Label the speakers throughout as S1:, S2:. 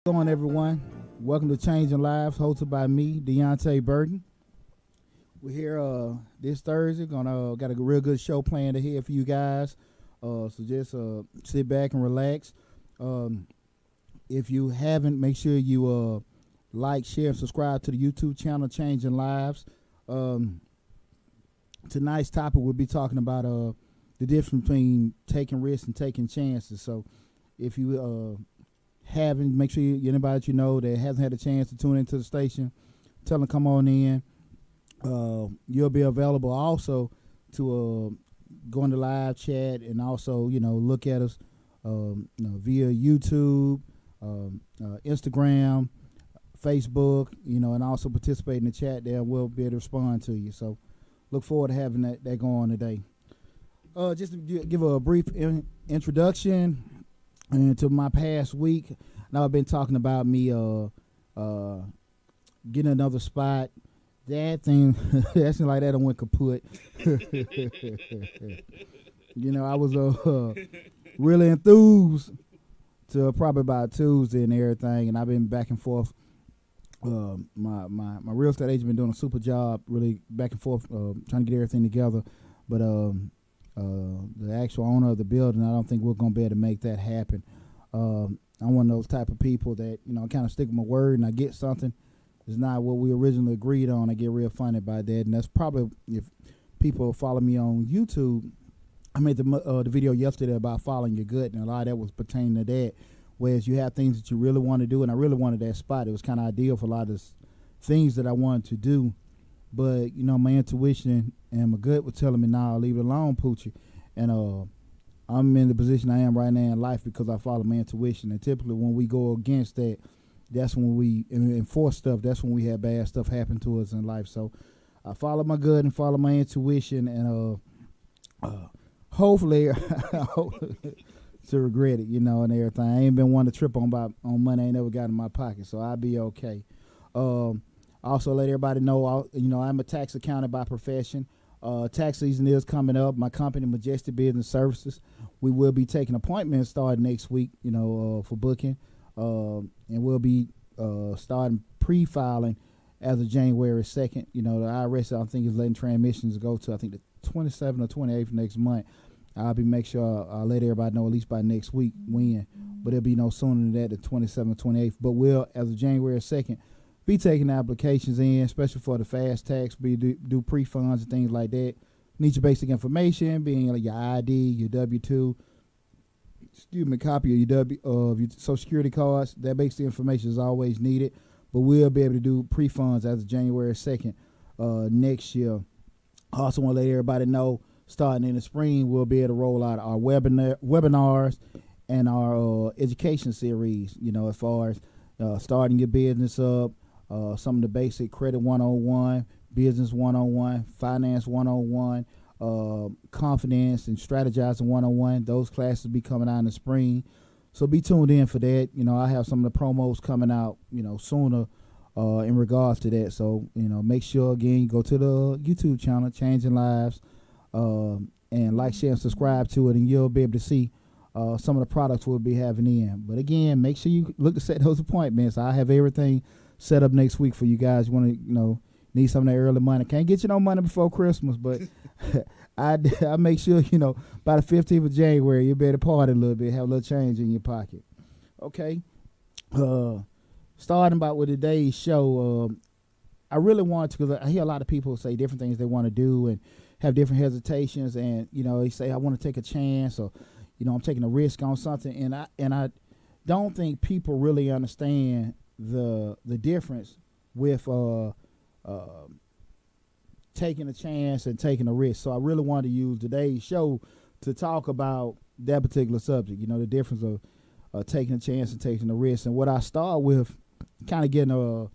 S1: What's going, everyone? Welcome to Changing Lives, hosted by me, Deonte Burden. We're here this Thursday. Gonna got a real good show planned ahead for you guys. So just sit back and relax. If you haven't, make sure you like, share, and subscribe to the YouTube channel Changing Lives. Tonight's topic we'll be talking about the difference between taking risks and taking chances. So if you haven't, make sure anybody that you know that hasn't had a chance to tune into the station, tell them come on in. You'll be available also to go in the live chat and also look at us via YouTube, Instagram, Facebook, and also participate in the chat there. We'll be able to respond to you. So look forward to having that go on today. Just to give a brief introduction into my past week. Now I've been talking about me getting another spot. That thing, that seemed like that went kaput. I was really enthused to probably about Tuesday and everything, and I've been back and forth. My real estate agent been doing a super job, really back and forth, trying to get everything together. But the actual owner of the building, I don't think we're gonna be able to make that happen. I'm one of those type of people that kind of stick with my word, and I get something. It's not what we originally agreed on. I get real funny by that, and that's probably, if people follow me on YouTube, I made the video yesterday about following your gut, and a lot of that was pertaining to that. Whereas you have things that you really want to do, and I really wanted that spot. It was kind of ideal for a lot of things that I wanted to do, but my intuition and my gut was telling me, "Nah, leave it alone, Poochie." And I'm in the position I am right now in life because I follow my intuition. And typically, when we go against that, that's when we enforce stuff. That's when we have bad stuff happen to us in life. So I follow my gut and follow my intuition, and hopefully, to regret it, and everything. I ain't been one to trip on money I ain't never got in my pocket, so I'll be okay. Also, let everybody know, I'm a tax accountant by profession. Tax season is coming up. My company, Majestic Business Services, we will be taking appointments starting next week, for booking. And we'll be starting pre-filing as of January 2nd. The IRS, I think, is letting transmissions go to, I think, the 27th or 28th next month. I'll make sure I'll let everybody know at least by next week when, but it'll be no sooner than that, the 27th, 28th. But we'll, as of January 2nd, be taking applications in, especially for the fast tax. We do pre-funds and things like that. Need your basic information, being like your ID, your W-2, copy of your Social Security cards. That basic information is always needed. But we'll be able to do pre-funds as of January 2nd next year. I also want to let everybody know, starting in the spring, we'll be able to roll out our webinars and our education series, as far as starting your business up, some of the basic credit 101, business 101, finance 101, confidence and strategizing 101. Those classes will be coming out in the spring. So be tuned in for that. I have some of the promos coming out, sooner in regards to that. So, make sure, again, you go to the YouTube channel, Changing Lives, and like, share, and subscribe to it, and you'll be able to see some of the products we'll be having in. But again, make sure you look to set those appointments. I have everything set up next week for you guys. You want to, need some of that early money. Can't get you no money before Christmas, but I make sure, by the 15th of January, you'll be able to party a little bit, have a little change in your pocket. Okay. Starting about with today's show, I really want to, because I hear a lot of people say different things they want to do and have different hesitations, and they say, I want to take a chance, or I'm taking a risk on something, and I don't think people really understand the difference with taking a chance and taking a risk. So I really want to use today's show to talk about that particular subject. The difference of taking a chance and taking a risk. And what I start with, kind of getting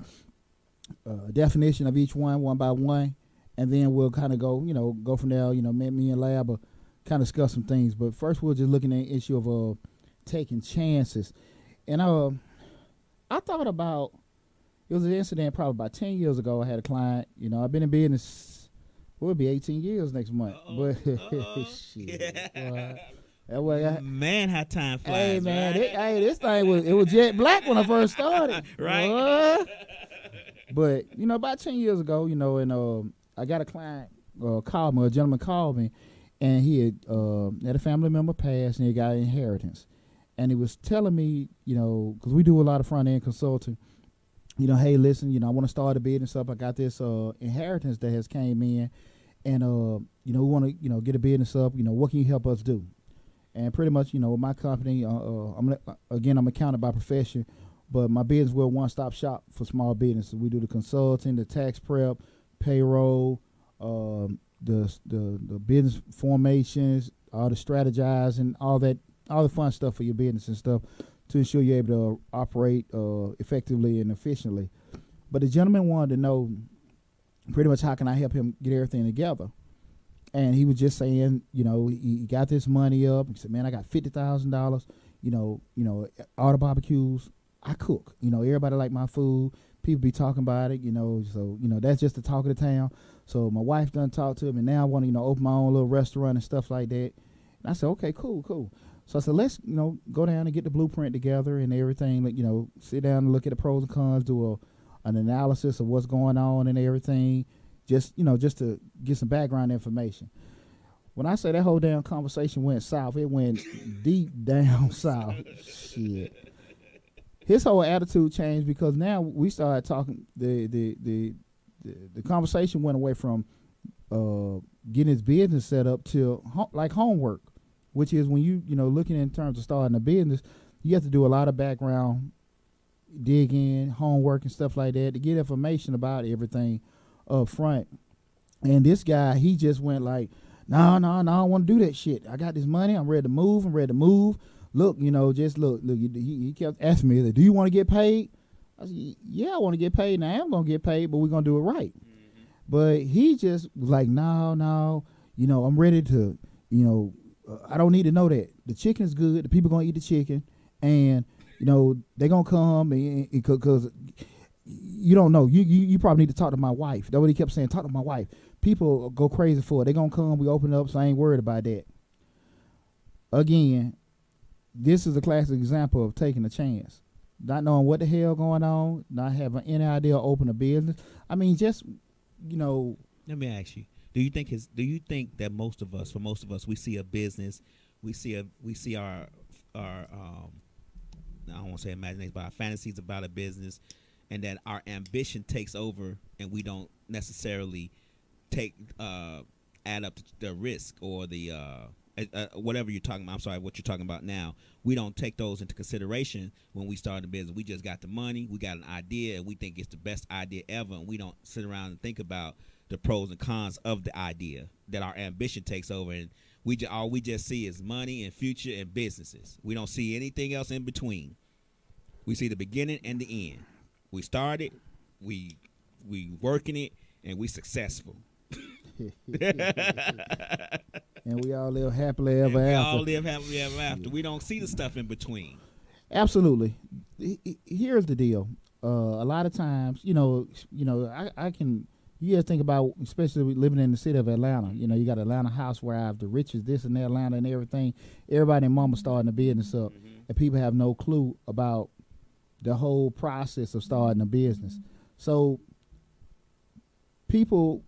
S1: a definition of each one by one, and then we'll kind of go from there. Me and Lab will kind of discuss some things. But first, we're just looking at the issue of taking chances. And I thought about, it was an incident probably about 10 years ago. I had a client. I've been in business, it will be 18 years next month. But shit, That way,
S2: Man, how time flies.
S1: hey man,
S2: right?
S1: this thing was jet black when I first started.
S2: Right.
S1: But about 10 years ago, and I got a client called me, a gentleman called me, and he had a family member pass and he got an inheritance, and he was telling me, because we do a lot of front end consulting. Hey, listen, I want to start a business up. I got this inheritance that has came in, and we want to get a business up. What can you help us do? And pretty much, with my company, I'm accountant by profession, but my business, we're a one-stop shop for small businesses. We do the consulting, the tax prep, payroll, the business formations, all the strategizing, all the fun stuff for your business and stuff to ensure you're able to operate effectively and efficiently. But the gentleman wanted to know pretty much how can I help him get everything together. And he was just saying, he got this money up. He said, man, I got $50,000, all the barbecues. I cook, everybody like my food. People be talking about it, so, that's just the talk of the town. So my wife done talked to him, and now I want to, open my own little restaurant and stuff like that. And I said, okay, cool. So I said, let's, go down and get the blueprint together and everything. Like, sit down and look at the pros and cons, do an analysis of what's going on and everything. Just to get some background information. When I say that whole damn conversation went south, it went deep down south. Shit. His whole attitude changed because now we started talking. The conversation went away from getting his business set up to like homework, which is when you looking in terms of starting a business, you have to do a lot of background digging, homework, and stuff like that to get information about everything up front. And this guy, he just went like, no, I don't want to do that shit. I got this money. I'm ready to move. Look, just look. He kept asking me, do you want to get paid? I said, yeah, I want to get paid. Now I am going to get paid, but we're going to do it right. Mm-hmm. But he just was like, no, I'm ready to, I don't need to know that. The chicken is good. The people going to eat the chicken. And, they're going to come because you don't know. You probably need to talk to my wife. That's what he kept saying. Talk to my wife. People go crazy for it. They're going to come. We open it up, so I ain't worried about that. Again, this is a classic example of taking a chance. Not knowing what the hell going on, not having any idea to open a business. I mean, just,
S2: Let me ask you. Do you think that most of us, we see a business, we see our I don't want to say imagination, but our fantasies about a business, and that our ambition takes over, and we don't necessarily add up the risk or the whatever you're talking about. I'm sorry, what you're talking about now. We don't take those into consideration when we start a business. We just got the money, we got an idea, and we think it's the best idea ever, and we don't sit around and think about the pros and cons of the idea. That our ambition takes over, and all we just see is money and future and businesses. We don't see anything else in between. We see the beginning and the end. We started, we working it, and we successful.
S1: And we all live happily ever after.
S2: We all live happily ever after. We don't see the stuff in between.
S1: Absolutely. Here's the deal. A lot of times, I can. You gotta think about, especially living in the city of Atlanta. You got Atlanta Housewives, the richest, this and that, Atlanta and everything. Everybody and mama starting a business up, and people have no clue about the whole process of starting a business. So people,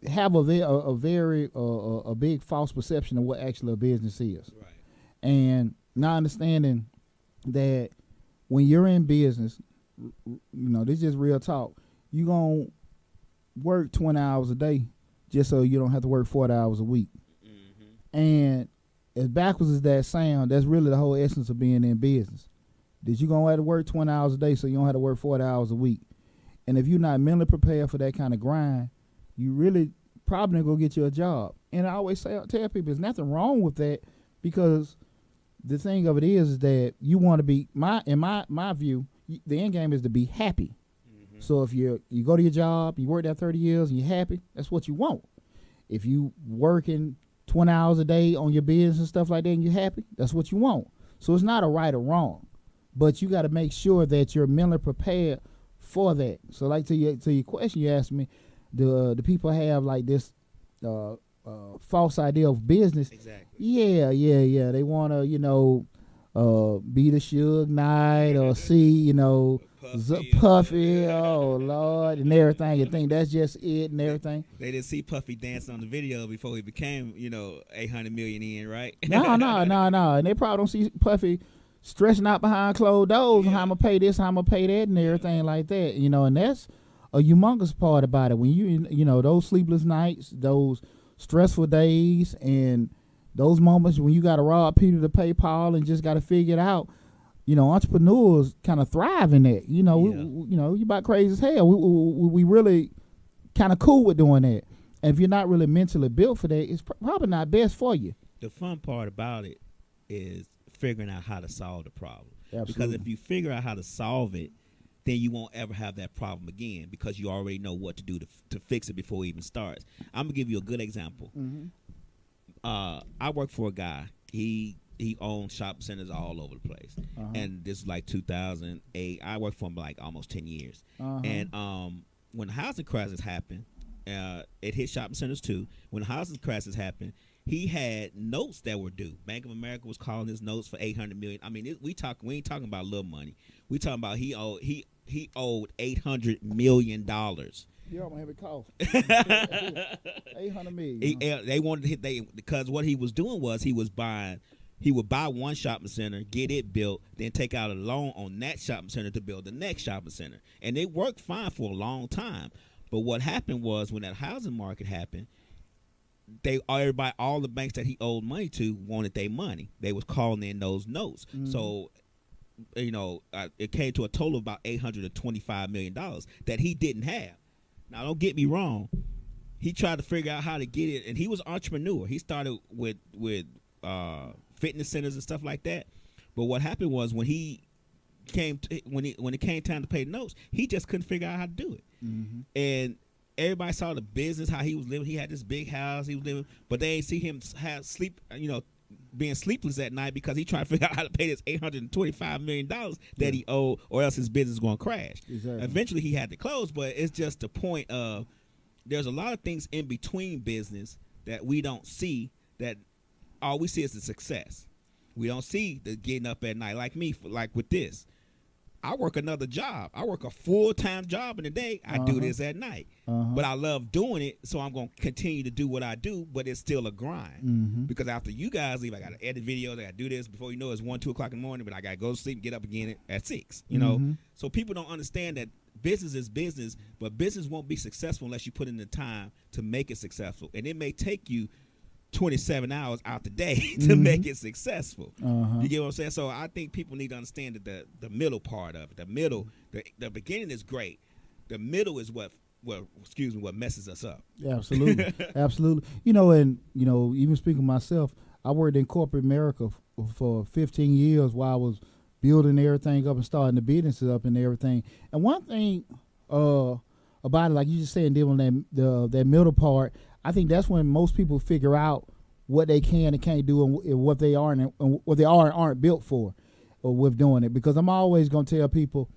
S1: have a big false perception of what actually a business is,
S2: right.
S1: And not understanding that when you're in business, this is just real talk. You gonna work 20 hours a day just so you don't have to work 40 hours a week. Mm-hmm. And as backwards as that sound, that's really the whole essence of being in business. That you gonna have to work 20 hours a day so you don't have to work 40 hours a week. And if you're not mentally prepared for that kind of grind, you really probably not gonna get you a job. And I always tell people there's nothing wrong with that, because the thing of it is that you want to be, in my view, the end game is to be happy. Mm-hmm. So if you go to your job, you work there 30 years and you're happy, that's what you want. If you working 20 hours a day on your business and stuff like that and you're happy, that's what you want. So it's not a right or wrong, but you got to make sure that you're mentally prepared for that. So like to your question you asked me, the people have like this false idea of business.
S2: Exactly.
S1: Yeah. They want to, be the Suge Knight or see, Puffy, oh Lord, and everything, and think that's just it and everything.
S2: They didn't see Puffy dance on the video before he became, 800 million in, right?
S1: No, and they probably don't see Puffy stressing out behind closed doors. How I'm gonna pay this, how I'm gonna pay that, and everything like that. And that's a humongous part about it. When you those sleepless nights, those stressful days, and those moments when you got to rob Peter to pay Paul and just got to figure it out. Entrepreneurs kind of thrive in that. You about crazy as hell. We really kind of cool with doing that. And if you're not really mentally built for that, it's probably not best for you.
S2: The fun part about it is figuring out how to solve the problem.
S1: Absolutely.
S2: Because if you figure out how to solve it, then you won't ever have that problem again because you already know what to do to fix it before it even starts. I'm going to give you a good example.
S1: Mm-hmm.
S2: I work for a guy. He owns shopping centers all over the place.
S1: Uh-huh.
S2: And this is like 2008. I worked for him like almost 10 years.
S1: Uh-huh.
S2: And when the housing crisis happened, it hit shopping centers too. When the housing crisis happened, he had notes that were due. Bank of America was calling his notes for $800 million. I mean, we ain't talking about little money. We talking about he owed $800 million.
S1: Yeah, I'm gonna have it cost $800 million.
S2: They wanted to hit because what he was doing was he would buy one shopping center, get it built, then take out a loan on that shopping center to build the next shopping center, and it worked fine for a long time. But what happened was when that housing market happened, all the banks that he owed money to wanted their money. They was calling in those notes. Mm-hmm. So, it came to a total of about $825 million that he didn't have. Now, don't get me wrong. He tried to figure out how to get it, and he was an entrepreneur. He started with fitness centers and stuff like that. But what happened was when it came time to pay the notes, he just couldn't figure out how to do it. Mm-hmm. And everybody saw the business, how he was living. He had this big house he was living, but they ain't see him being sleepless at night because he tried to figure out how to pay this $825 million that he owed, or else his business is going to crash.
S1: Exactly.
S2: Eventually, he had to close, but it's just the point of there's a lot of things in between business that we don't see, that all we see is the success. We don't see the getting up at night. Like me, like with this. I work another job. I work a full-time job in the day. I do this at night. But I love doing it, so I'm going to continue to do what I do, but it's still a grind. Mm-hmm. Because after you guys leave, I got to edit videos. I got to do this. Before you know it, it's 1, 2 o'clock in the morning, but I got to go to sleep and get up again at 6, So people don't understand that business is business, but business won't be successful unless you put in the time to make it successful. And it may take you 27 hours out the day to make it successsuccessful. You get what I'm saying? So I think people need to understand that the middle part of it, the beginning is great. The middle is what messes us up.
S1: Yeah, absolutely. Absolutely. And even speaking of myself, I worked in corporate America for 15 years while I was building everything up and starting the businesses up and everything. And one thing about it, like you just saying, dealing with that middle part, I think that's when most people figure out what they can and can't do and what they are and what they are and aren't built for with doing it. Because I'm always going to tell people,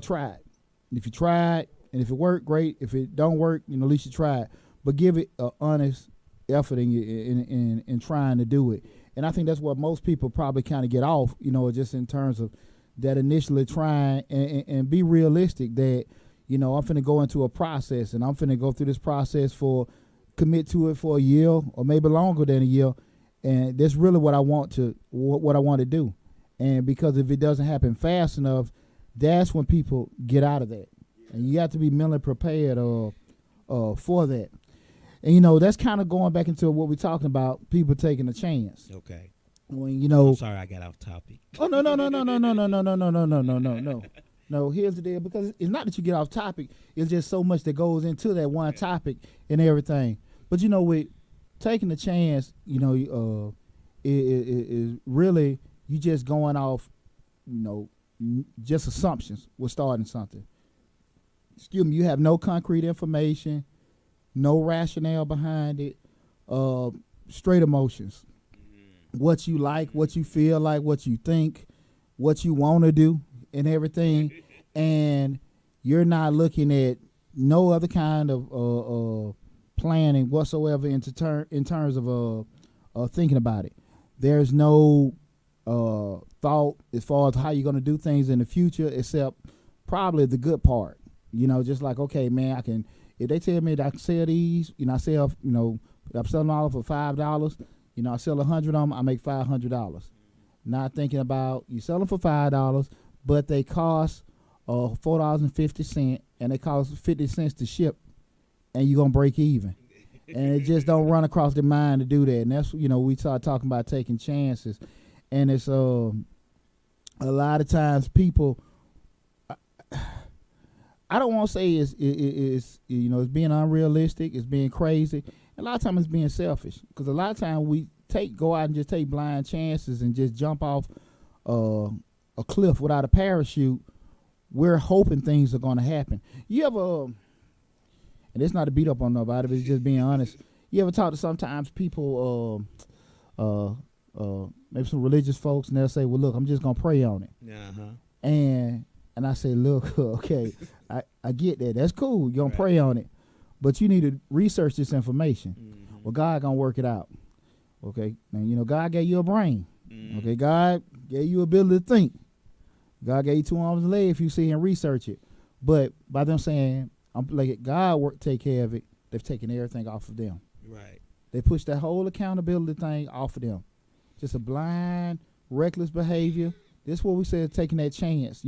S1: try it. If you try it and if it worked, great. If it don't work, at least you tried. But give it an honest effort in trying to do it. And I think that's what most people probably kind of get off, just in terms of that initially trying and be realistic that, I'm finna go into a process and I'm finna go through this process commit to it for a year or maybe longer than a year, and that's really what I want to do. And because if it doesn't happen fast enough, that's when people get out of that, and you have to be mentally prepared for that. And that's kind of going back into what we're talking about, people taking a chance.
S2: Okay.
S1: When
S2: I'm sorry I got off topic.
S1: Oh no. No, here's the deal, because it's not that you get off topic, it's just so much that goes into that one topic and everything. But with taking a chance, is really you just going off, just assumptions with starting something. Excuse me, you have no concrete information, no rationale behind it, straight emotions. What you like, what you feel like, what you think, what you want to do and everything, and you're not looking at no other kind of planning whatsoever in terms of thinking about it. There's no thought as far as how you're going to do things in the future, except probably the good part. Just like, okay, man, if they tell me that I can sell these, I sell, I'm selling all for $5, I sell 100 of them, I make $500. Not thinking about you sell them for $5, but they cost $4.50, and they cost 50 cents to ship, and you're gonna break even. And it just don't run across their mind to do that. And that's we start talking about taking chances, and it's a lot of times people. I don't want to say it's being unrealistic, it's being crazy. A lot of times it's being selfish, because a lot of times we go out and just take blind chances and just jump off a cliff without a parachute. We're hoping things are going to happen. You ever, and it's not to beat up on nobody, but it's just being honest. You ever talk to sometimes people, maybe some religious folks, and they'll say, "Well, look, I'm just gonna pray on it."
S2: Uh-huh.
S1: And I say, "Look, okay, I get that. That's cool. You're gonna pray on it, but you need to research this information. Mm-hmm. Well, God gonna work it out. Okay, and God gave you a brain. Mm-hmm. Okay, God gave you ability to think. God gave you 2 arms and legs if you see and research it. But by them saying, I'm like, God take care of it, they've taken everything off of them.
S2: Right.
S1: They push that whole accountability thing off of them. Just a blind, reckless behavior. This is what we said, taking that chance.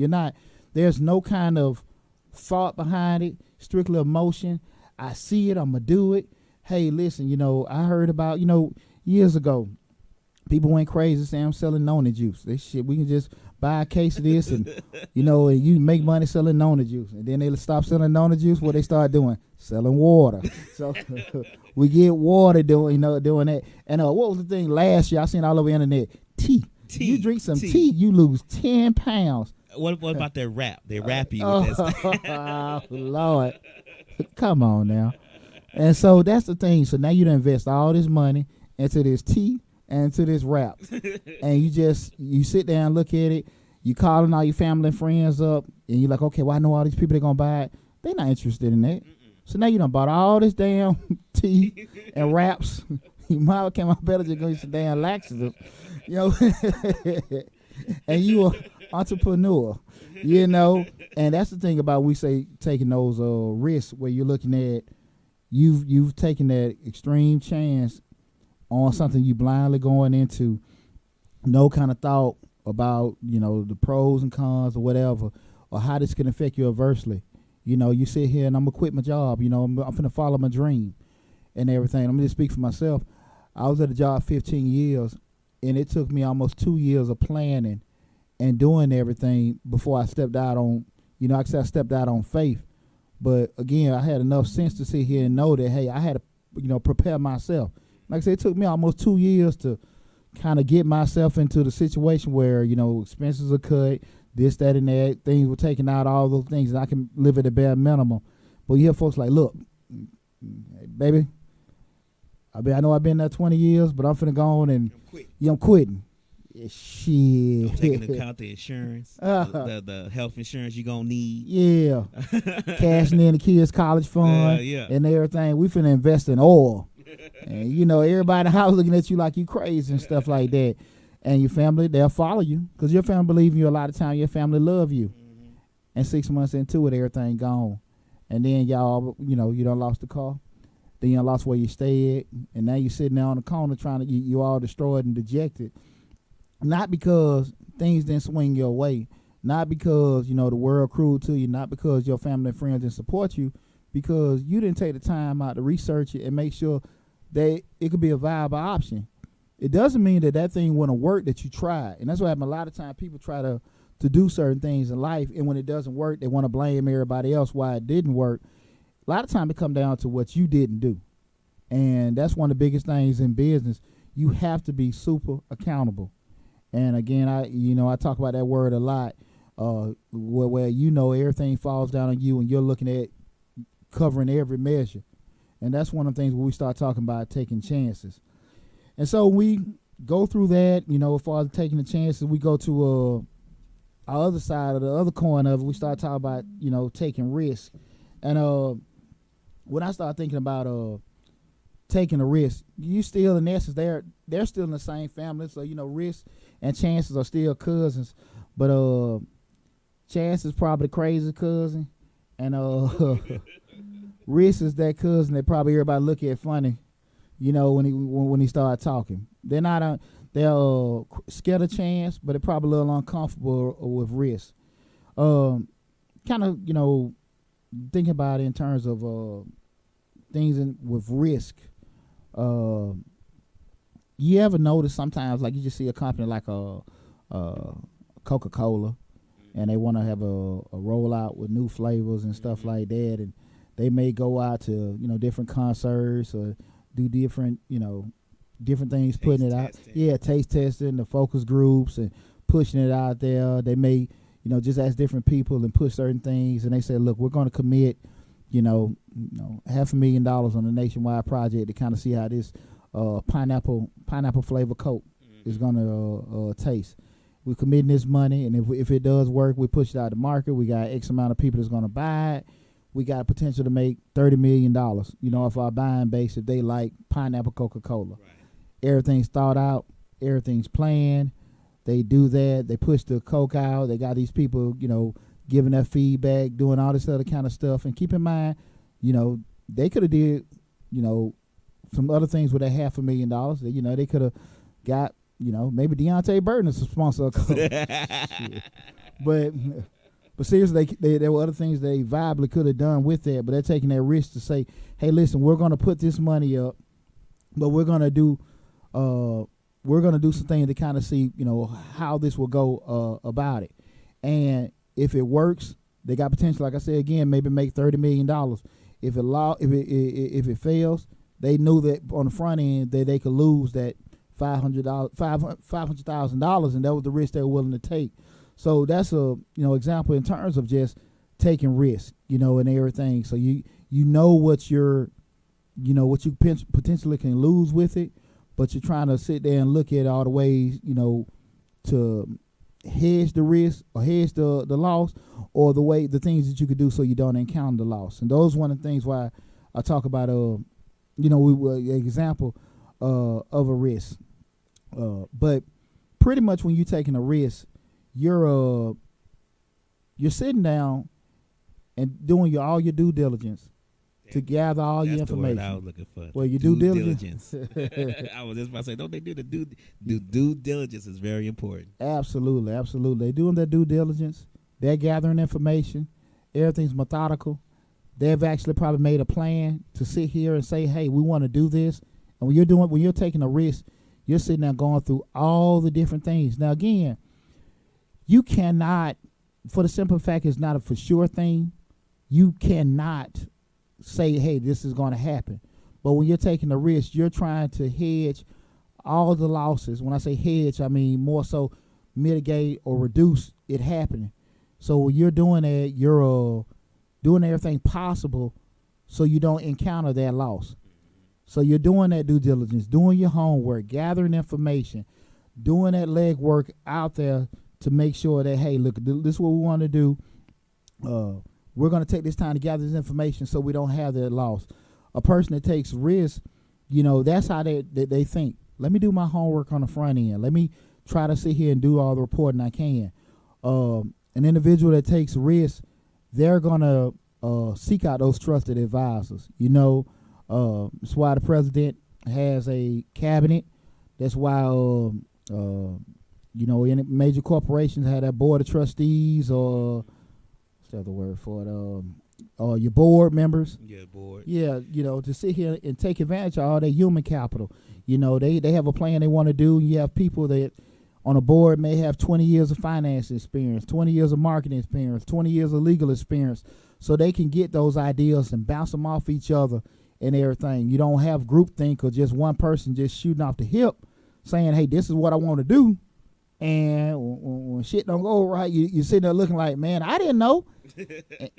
S1: There's no kind of thought behind it, strictly emotion. I see it, I'm going to do it. Hey, listen, I heard about, years ago, people went crazy saying I'm selling Nona juice. This shit, we can just buy a case of this and, and you make money selling Nona juice. And then they stop selling Nona juice. What they start doing? Selling water. So we get water doing that. And what was the thing last year I seen all over the internet? Tea. You drink some tea, you lose 10 pounds.
S2: What about their rap? They rap you with this.
S1: Oh, Lord. Come on now. And so that's the thing. So now you done invest all this money into this tea and to this rap. And you sit down and look at it. You calling all your family and friends up. And you're like, okay, well, I know all these people that going to buy it. They're not interested in that. So now you done bought all this damn tea and raps. You might have came out better just going to some damn laxative. And you an entrepreneur, and that's the thing about we say taking those risks where you're looking at you've taken that extreme chance on something you blindly going into, no kind of thought about the pros and cons or whatever, or how this can affect you adversely. You sit here and I'm gonna quit my job. I'm gonna follow my dream and everything. I'm gonna just speak for myself. I was at a job 15 years. And it took me almost 2 years of planning and doing everything before I stepped out on, I stepped out on faith. But again, I had enough sense to sit here and know that, hey, I had to, prepare myself. Like I said, it took me almost 2 years to kind of get myself into the situation where, expenses are cut, this, that, and that, things were taken out, all those things, and I can live at a bare minimum. But you hear folks like, look, baby, I know I've been there 20 years, but I'm finna go on and I'm quitting. Yeah, shit.
S2: I'm taking into account the insurance, the health insurance you're going to need.
S1: Yeah. Cashing in the kids' college fund and everything. We finna invest in oil. And, everybody in the house looking at you like you crazy and stuff like that. And your family, they'll follow you because your family believe in you a lot of time. Your family love you. Mm-hmm. And 6 months into it, everything gone. And then y'all, you done lost the car. Then you lost where you stay at, and now you're sitting there on the corner trying to you all destroyed and dejected. Not because things didn't swing your way, not because the world cruel to you, not because your family and friends didn't support you, because you didn't take the time out to research it and make sure that it could be a viable option. It doesn't mean that thing wouldn't work that you tried, and that's what happened. A lot of times people try to do certain things in life, and when it doesn't work, they want to blame everybody else why it didn't work. A lot of time it comes down to what you didn't do. And that's one of the biggest things in business. You have to be super accountable. And again, I talk about that word a lot, where everything falls down on you and you're looking at covering every measure. And that's one of the things where we start talking about taking chances. And so we go through that, as far as taking the chances, we go to our other side of the other coin of it. We start talking about, taking risks. And when I start thinking about taking a risk. You still, in essence, they're still in the same family, so risk and chances are still cousins. But Chance is probably the crazy cousin, and risk is that cousin that probably everybody look at funny, when he start talking. They're not they're scared of Chance, but they're probably a little uncomfortable with risk. Kind of thinking about it in terms of things with risk. You ever notice sometimes, like, you just see a company like a Coca-Cola, and they want to have a rollout with new flavors and stuff like that, and they may go out to different concerts or do different different things, putting it out. Yeah, taste testing, the focus groups, and pushing it out there. They may just ask different people and push certain things, and they say, look, we're going to commit $500,000 on a nationwide project to kind of see how this pineapple flavor Coke is going to taste. We're committing this money, and if it does work, we push it out to market. We got X amount of people that's going to buy it. We got potential to make $30 million, off our buying base if they like pineapple Coca-Cola. Right. Everything's thought out. Everything's planned. They do that. They push the Coke out. They got these people, giving their feedback, doing all this other kind of stuff. And keep in mind, they could have did, some other things with that $500,000. They could have got, maybe Deonte Burden is a sponsor of Coke. But seriously, there were other things they viably could have done with that, but they're taking that risk to say, hey, listen, we're going to put this money up, but we're going to do some things to kind of see, how this will go about it. And if it works, they got potential, like I said again, maybe make $30 million. If it fails, they knew that on the front end that they could lose that $500,000, and that was the risk they were willing to take. So that's a example in terms of just taking risk, and everything. So you what you potentially can lose with it, but you're trying to sit there and look at all the ways, to hedge the risk or hedge the loss, or the things that you could do so you don't encounter the loss. And those are one of the things why I talk about example of a risk. But pretty much when you're taking a risk, you're sitting down and doing all your due diligence to gather all your information. That's the word I was looking for. Well, your due diligence.
S2: I was just about to say, don't they do the due diligence is very important.
S1: Absolutely. They're doing their due diligence. They're gathering information. Everything's methodical. They've actually probably made a plan to sit here and say, hey, we want to do this. And when you're taking a risk, you're sitting there going through all the different things. Now, again, you cannot, for the simple fact it's not a for sure thing, you cannot say, hey, this is going to happen. But when you're taking a risk, you're trying to hedge all the losses. When I say hedge, I mean more so mitigate or reduce it happening. So when you're doing that, you're doing everything possible so you don't encounter that loss. So you're doing that due diligence, doing your homework, gathering information, doing that legwork out there to make sure that, hey, look, this is what we want to do. We're going to take this time to gather this information so we don't have that loss. A person that takes risks, that's how they think. Let me do my homework on the front end. Let me try to sit here and do all the reporting I can. An individual that takes risks, they're going to seek out those trusted advisors. That's why the president has a cabinet. That's why, in major corporations have that board of trustees, or what's the other word for it? Your board members.
S2: Yeah, board.
S1: Yeah, to sit here and take advantage of all their human capital. They have a plan they want to do. You have people that on a board may have 20 years of finance experience, 20 years of marketing experience, 20 years of legal experience, so they can get those ideas and bounce them off each other and everything. You don't have groupthink or just one person just shooting off the hip saying, hey, this is what I want to do. And when shit don't go right, you're sitting there looking like, man, I didn't know.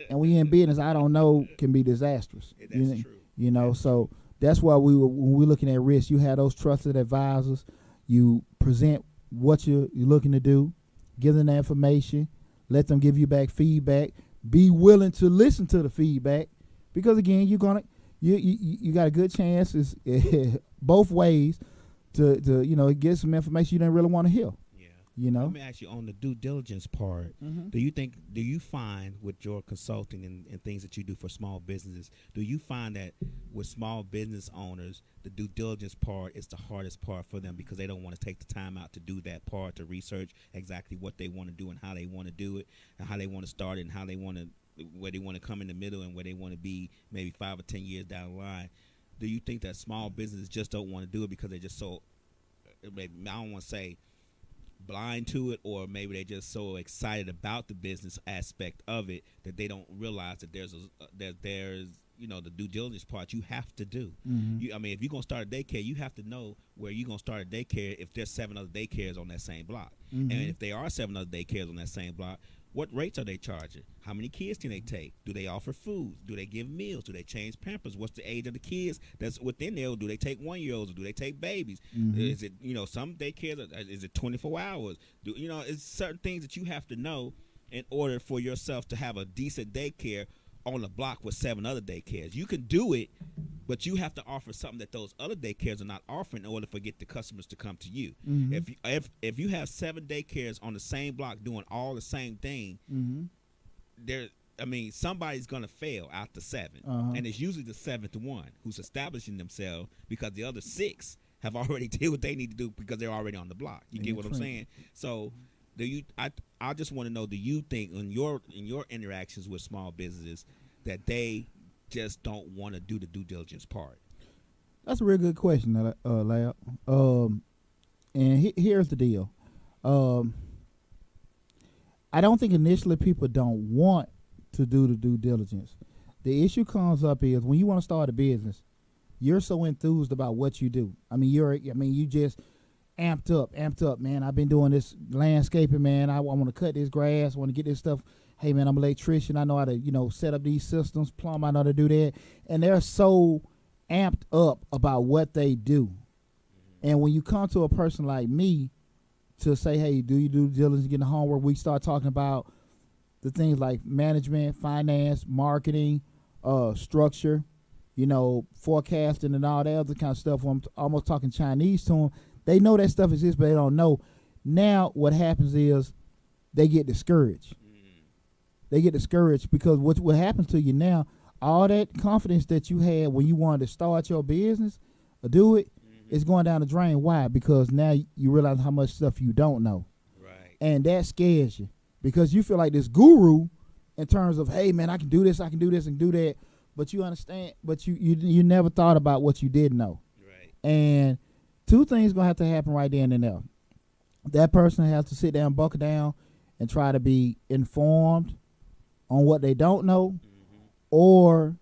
S1: and when you're in business, I don't know can be disastrous.
S2: That's true.
S1: So that's why when we're looking at risk, you have those trusted advisors. You present what you're looking to do, give them the information, let them give you back feedback. Be willing to listen to the feedback, because again, you're gonna you got a good chance. It's both ways to get some information you didn't really want to hear.
S2: Let me ask you on the due diligence part. Do you find with your consulting and things that you do for small businesses, do you find that with small business owners, the due diligence part is the hardest part for them because they don't want to take the time out to do that part, to research exactly what they want to do and how they want to do it and how they want to start it and how they want to, where they want to come in the middle and where they want to be maybe 5 or 10 years down the line? Do you think that small businesses just don't want to do it because they're just so, maybe, I don't want to say blind to it, or maybe they're just so excited about the business aspect of it that they don't realize that there's the due diligence part you have to do. If you're gonna start a daycare, you have to know where you're gonna start a daycare if there's 7 other daycares on that same block, and if there are 7 other daycares on that same block, what rates are they charging? How many kids can they take? Do they offer food? Do they give meals? Do they change Pampers? What's the age of the kids that's within there? Do they take 1-year-olds? Or do they take babies? Is it, some daycares, is it 24 hours? It's certain things that you have to know in order for yourself to have a decent daycare on a block with 7 other daycares. You can do it, but you have to offer something that those other daycares are not offering in order for get the customers to come to you. If you have 7 daycares on the same block doing all the same thing, somebody's gonna fail out the 7, and it's usually the 7th one who's establishing themselves because the other 6 have already did what they need to do because they're already on the block. You get what I'm saying? So, I just want to know, do you think in your interactions with small businesses that they just don't want to do the due diligence part?
S1: That's a real good question, Lab. And here's the deal. I don't think initially people don't want to do the due diligence. The issue comes up is when you want to start a business, you're so enthused about what you do. You just amped up, man. I've been doing this landscaping, man. I want to cut this grass. I want to get this stuff. Hey, man, I'm an electrician. I know how to, set up these systems. Plumb, I know how to do that. And they're so amped up about what they do. And when you come to a person like me to say, hey, do you due diligence, get the homework, we start talking about the things like management, finance, marketing, structure, forecasting and all that other kind of stuff. I'm almost talking Chinese to them. They know that stuff exists, but they don't know. Now what happens is they get discouraged. They get discouraged because what happens to you now, all that confidence that you had when you wanted to start your business or do it, is going down the drain. Why? Because now you realize how much stuff you don't know.
S2: Right.
S1: And that scares you because you feel like this guru in terms of, hey, man, I can do this, and do that. But you understand, but you never thought about what you did know.
S2: Right.
S1: And 2 things going to have to happen right then and there. That person has to sit down, buckle down, and try to be informed on what they don't know, or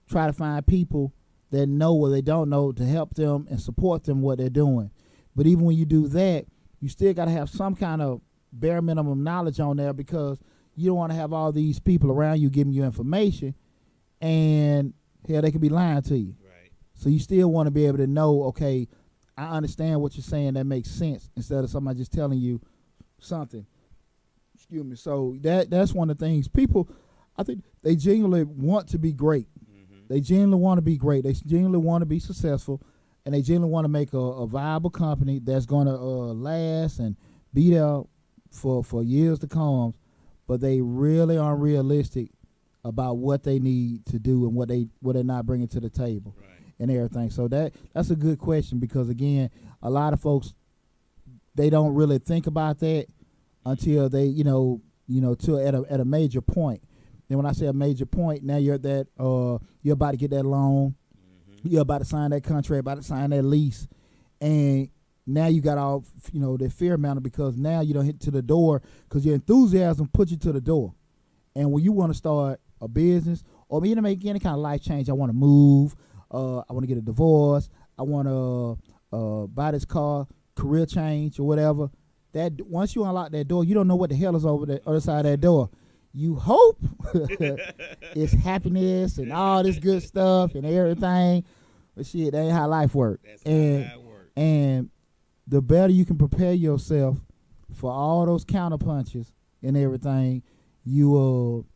S1: try to find people that know what they don't know to help them and support them what they're doing. But even when you do that, you still got to have some kind of bare minimum knowledge on there because you don't want to have all these people around you giving you information and they could be lying to you.
S2: Right.
S1: So you still want to be able to know, okay, I understand what you're saying, that makes sense, instead of somebody just telling you something. Excuse me. So that's one of the things. People, I think they genuinely want to be great. They genuinely want to be great. They genuinely want to be successful, and they genuinely want to make a viable company that's going to last and be there for years to come. But they really aren't realistic about what they need to do and what they're not bringing to the table,
S2: right,
S1: and everything. So that's a good question because again, a lot of folks, they don't really think about that until they till at a major point. And when I say a major point, now you're at that you're about to get that loan, you're about to sign that contract, about to sign that lease, and now you got all the fear mounted because now you don't hit to the door because your enthusiasm puts you to the door. And when you want to start a business or make any kind of life change, I want to move, I want to get a divorce, I want to buy this car, career change or whatever. That once you unlock that door, you don't know what the hell is over the other side of that door. You hope it's happiness and all this good stuff and everything, but shit, that ain't how life works. And the better you can prepare yourself for all those counter punches and everything, you'll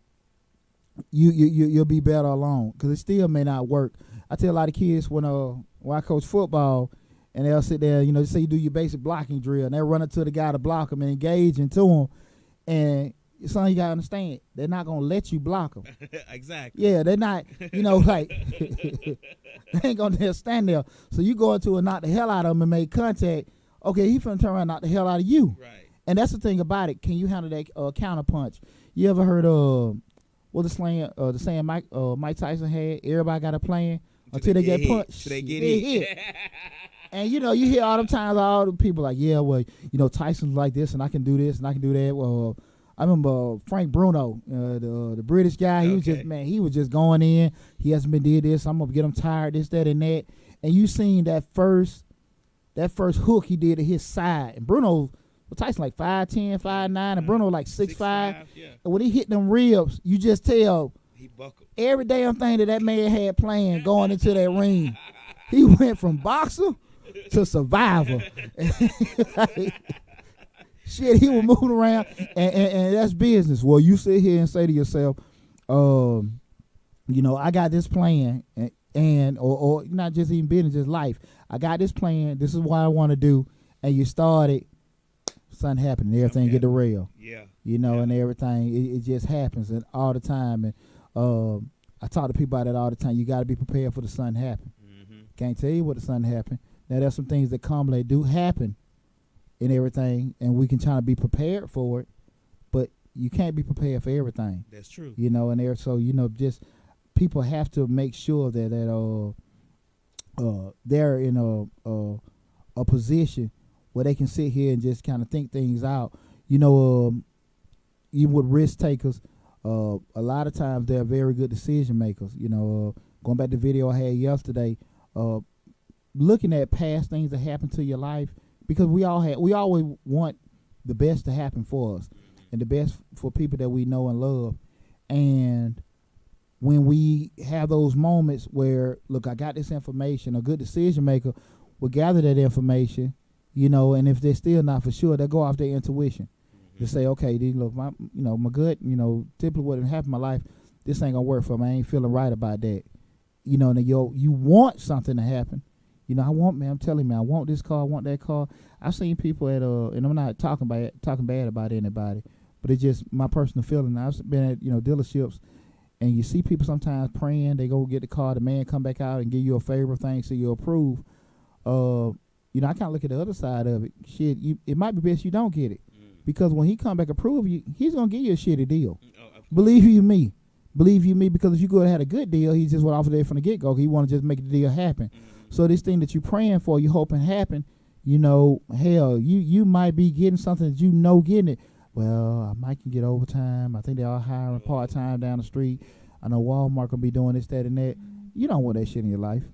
S1: be better alone because it still may not work. I tell a lot of kids when I coach football, and they'll sit there, say you do your basic blocking drill, and they'll run up to the guy to block him and engage into him, and son, you gotta understand, they're not gonna let you block them.
S2: Exactly.
S1: Yeah, they're not. Like they ain't gonna just stand there. So you go into and knock the hell out of them and make contact. Okay, he finna turn around and knock the hell out of you.
S2: Right.
S1: And that's the thing about it. Can you handle that counter punch? You ever heard what the saying Mike Tyson had? Everybody got a plan until they get punched.
S2: Till they get
S1: hit. And you hear all the times all the people like, yeah, well, Tyson's like this, and I can do this, and I can do that. Well, I remember Frank Bruno, the British guy. He was just going in. He hasn't been did this. I'm gonna get him tired. This, that, and that. And you seen that first hook he did to his side. And Tyson like 5'10", 5'9", and Bruno like 6'5".
S2: Yeah.
S1: And when he hit them ribs, you just tell
S2: he buckled.
S1: Every damn thing that man had planned going into that ring. He went from boxer to survivor. Shit, he was moving around, and that's business. Well, you sit here and say to yourself, I got this plan, and or not just even business, just life. I got this plan. This is what I want to do, and you started. Something happened, and everything get derailed.
S2: Yeah.
S1: And everything it just happens, and all the time. And I talk to people about that all the time. You got to be prepared for the something happen.
S2: Mm-hmm.
S1: Can't tell you what the something happen. Now there's some things that commonly do happen. And everything, and we can try to be prepared for it, but you can't be prepared for everything.
S2: That's true.
S1: Just people have to make sure that they're in a position where they can sit here and just kind of think things out. Even with risk takers, a lot of times they're very good decision makers. Going back to the video I had yesterday, looking at past things that happened to your life. Because we always want the best to happen for us, and the best for people that we know and love. And when we have those moments where, look, I got this information, a good decision maker will gather that information, and if they're still not for sure, they'll go off their intuition to say, okay, look, my gut, typically what happened in my life, this ain't gonna work for me. I ain't feeling right about that. And you want something to happen. I'm telling you, I want this car, I want that car. I've seen people at and I'm not talking bad about anybody, but it's just my personal feeling. I've been at dealerships, and you see people sometimes praying they go get the car, the man come back out and give you a favorable thing so you approve. I kind of look at the other side of it. Shit, it might be best you don't get it, because when he come back approve you, he's gonna give you a shitty deal. Believe you me, because if you go and had a good deal, he just went off of there from the get go. He want to just make the deal happen. So this thing that you're praying for, you hoping happen, hell, you might be getting something that getting it. Well, I might can get overtime. I think they are hiring part-time down the street. I know Walmart gonna be doing this, that, and that. You don't want that shit in your life.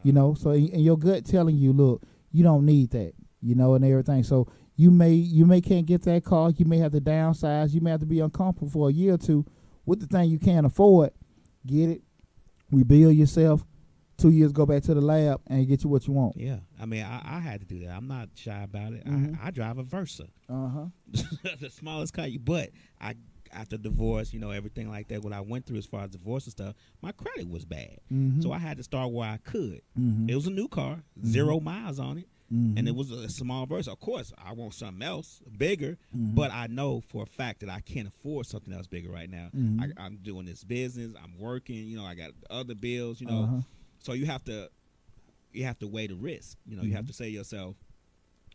S1: No. So and your gut telling you, look, you don't need that, and everything. So you may can't get that car. You may have to downsize. You may have to be uncomfortable for a year or two with the thing you can't afford. Get it, rebuild yourself. 2 years, go back to the lab and get you what you want.
S2: Yeah, I mean, I had to do that. I'm not shy about it. I drive a Versa. The smallest car. But after divorce, everything like that, what I went through as far as divorce and stuff, my credit was bad. So I had to start where I could. It was a new car, 0 miles on it, and it was a small Versa. Of course, I want something else, bigger, but I know for a fact that I can't afford something else bigger right now. I'm doing this business. I'm working. I got other bills, So you have to weigh the risk. You have to say to yourself,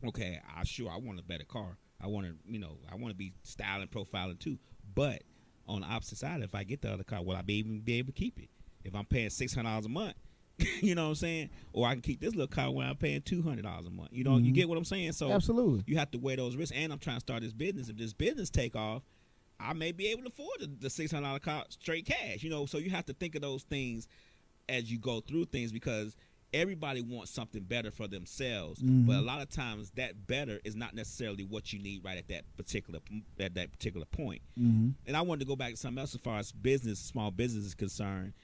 S2: okay, I want a better car. I want to be styling, profiling too. But on the opposite side, if I get the other car, will I be able to keep it? If I'm paying $600 a month, you know what I'm saying? Or I can keep this little car when I'm paying $200 a month. You get what I'm saying? So
S1: absolutely,
S2: you have to weigh those risks. And I'm trying to start this business. If this business take off, I may be able to afford the $600 car straight cash. So you have to think of those things as you go through things, because everybody wants something better for themselves, but a lot of times that better is not necessarily what you need right at that particular point. And I wanted to go back to something else as far as small business is concerned.